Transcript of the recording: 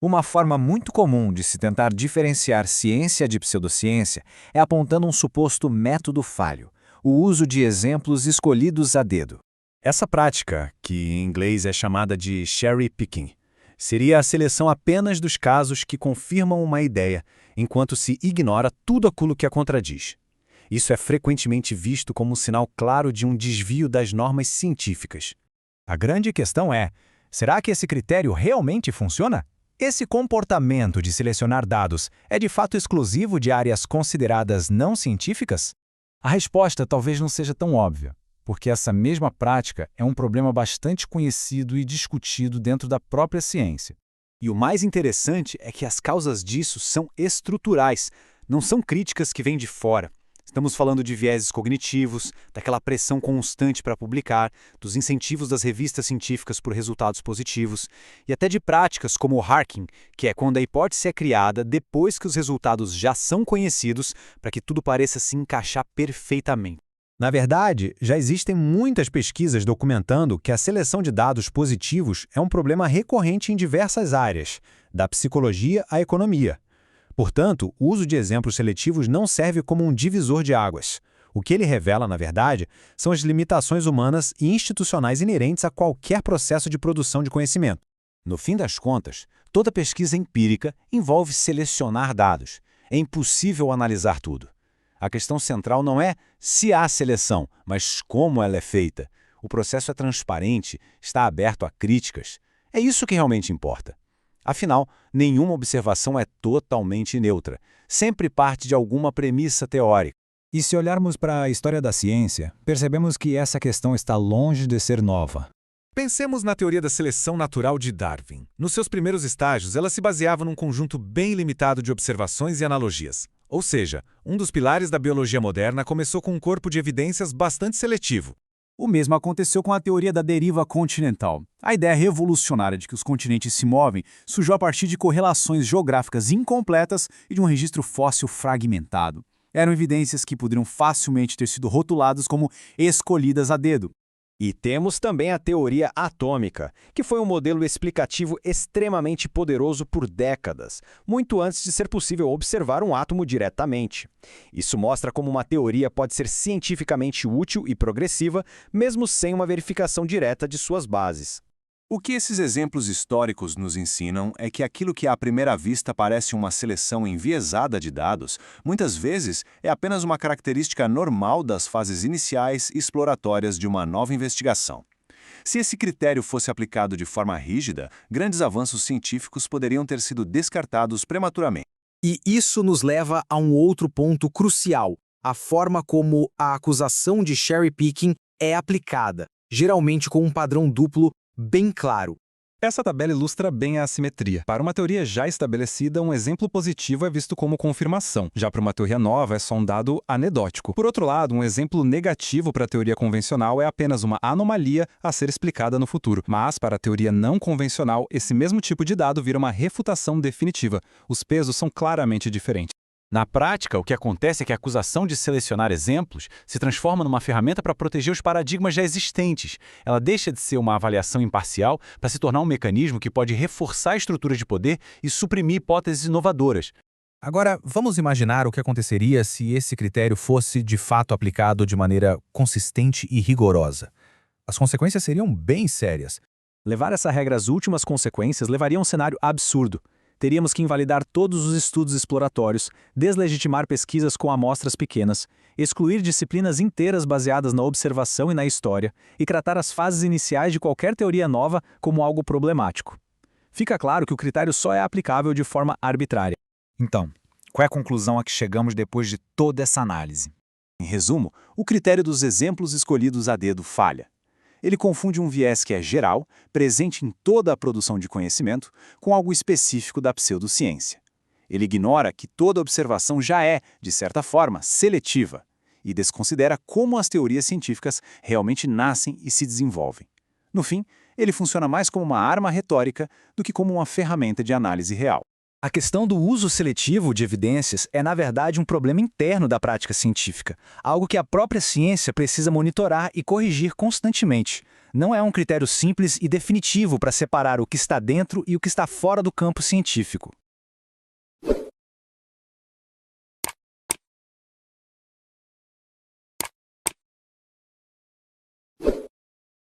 Uma forma muito comum de se tentar diferenciar ciência de pseudociência é apontando um suposto método falho, o uso de exemplos escolhidos a dedo. Essa prática, que em inglês é chamada de cherry picking, seria a seleção apenas dos casos que confirmam uma ideia, enquanto se ignora tudo aquilo que a contradiz. Isso é frequentemente visto como um sinal claro de um desvio das normas científicas. A grande questão é: será que esse critério realmente funciona? Esse comportamento de selecionar dados é de fato exclusivo de áreas consideradas não científicas? A resposta talvez não seja tão óbvia, porque essa mesma prática é um problema bastante conhecido e discutido dentro da própria ciência. E o mais interessante é que as causas disso são estruturais, não são críticas que vêm de fora. Estamos falando de vieses cognitivos, daquela pressão constante para publicar, dos incentivos das revistas científicas por resultados positivos, e até de práticas como o hacking, que é quando a hipótese é criada depois que os resultados já são conhecidos, para que tudo pareça se encaixar perfeitamente. Na verdade, já existem muitas pesquisas documentando que a seleção de dados positivos é um problema recorrente em diversas áreas, da psicologia à economia. Portanto, o uso de exemplos seletivos não serve como um divisor de águas. O que ele revela, na verdade, são as limitações humanas e institucionais inerentes a qualquer processo de produção de conhecimento. No fim das contas, toda pesquisa empírica envolve selecionar dados. É impossível analisar tudo. A questão central não é se há seleção, mas como ela é feita. O processo é transparente, está aberto a críticas. É isso que realmente importa. Afinal, nenhuma observação é totalmente neutra. Sempre parte de alguma premissa teórica. E se olharmos para a história da ciência, percebemos que essa questão está longe de ser nova. Pensemos na teoria da seleção natural de Darwin. Nos seus primeiros estágios, ela se baseava num conjunto bem limitado de observações e analogias. Ou seja, um dos pilares da biologia moderna começou com um corpo de evidências bastante seletivo. O mesmo aconteceu com a teoria da deriva continental. A ideia revolucionária de que os continentes se movem surgiu a partir de correlações geográficas incompletas e de um registro fóssil fragmentado. Eram evidências que poderiam facilmente ter sido rotuladas como escolhidas a dedo. E temos também a teoria atômica, que foi um modelo explicativo extremamente poderoso por décadas, muito antes de ser possível observar um átomo diretamente. Isso mostra como uma teoria pode ser cientificamente útil e progressiva, mesmo sem uma verificação direta de suas bases. O que esses exemplos históricos nos ensinam é que aquilo que à primeira vista parece uma seleção enviesada de dados, muitas vezes é apenas uma característica normal das fases iniciais e exploratórias de uma nova investigação. Se esse critério fosse aplicado de forma rígida, grandes avanços científicos poderiam ter sido descartados prematuramente. E isso nos leva a um outro ponto crucial: a forma como a acusação de cherry picking é aplicada, geralmente com um padrão duplo bem claro. Essa tabela ilustra bem a assimetria. Para uma teoria já estabelecida, um exemplo positivo é visto como confirmação. Já para uma teoria nova, é só um dado anedótico. Por outro lado, um exemplo negativo para a teoria convencional é apenas uma anomalia a ser explicada no futuro. Mas, para a teoria não convencional, esse mesmo tipo de dado vira uma refutação definitiva. Os pesos são claramente diferentes. Na prática, o que acontece é que a acusação de selecionar exemplos se transforma numa ferramenta para proteger os paradigmas já existentes. Ela deixa de ser uma avaliação imparcial para se tornar um mecanismo que pode reforçar estruturas de poder e suprimir hipóteses inovadoras. Agora, vamos imaginar o que aconteceria se esse critério fosse, de fato, aplicado de maneira consistente e rigorosa. As consequências seriam bem sérias. Levar essa regra às últimas consequências levaria a um cenário absurdo. Teríamos que invalidar todos os estudos exploratórios, deslegitimar pesquisas com amostras pequenas, excluir disciplinas inteiras baseadas na observação e na história, e tratar as fases iniciais de qualquer teoria nova como algo problemático. Fica claro que o critério só é aplicável de forma arbitrária. Então, qual é a conclusão a que chegamos depois de toda essa análise? Em resumo, o critério dos exemplos escolhidos a dedo falha. Ele confunde um viés que é geral, presente em toda a produção de conhecimento, com algo específico da pseudociência. Ele ignora que toda observação já é, de certa forma, seletiva, e desconsidera como as teorias científicas realmente nascem e se desenvolvem. No fim, ele funciona mais como uma arma retórica do que como uma ferramenta de análise real. A questão do uso seletivo de evidências é, na verdade, um problema interno da prática científica, algo que a própria ciência precisa monitorar e corrigir constantemente. não é um critério simples e definitivo para separar o que está dentro e o que está fora do campo científico.